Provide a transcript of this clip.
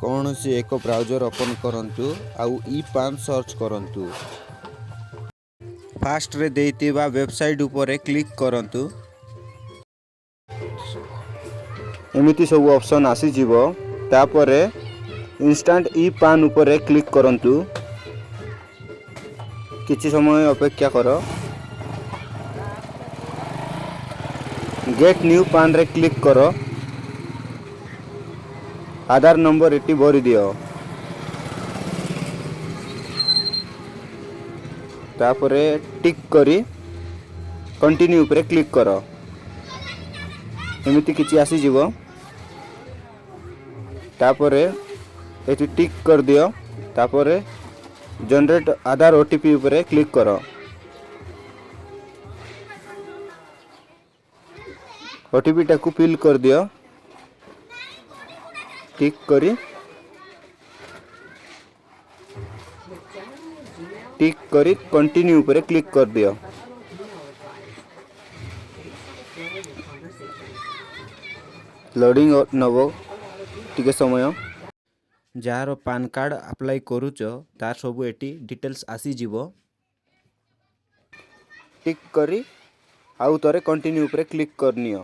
कौन सी एक browser open करंतु आउ ई पान सर्च करंतु। फास्ट रे देइतिबा वेबसाइट उपरे क्लिक करंतु। एमिति सब ऑप्शन आसी जीवो। तापरे इंस्टेंट ई पान उपरे क्लिक करंतु। किछि समय अपेक्षा करो। गेट न्यू पान रे क्लिक करो। आधार नंबर एटी भरी दियो। तापरे टिक करी कंटिन्यू उपरे क्लिक करो। एमिति किछि आसी जीवो। तापरे एटी टिक कर दियो। तापरे जनरेट आधार ओटीपी उपरे क्लिक करो। ओटीपी टाकू फिल कर दियो। टिक करी कंटिन्यू उपरे क्लिक कर दियो। लोडिंग नबो टिके समय। जार पान कार्ड अप्लाई करूच तार सबू एटी डिटेल्स आसी जीवो। टिक करी आउ तरे कंटिन्यू उपरे क्लिक करनियो।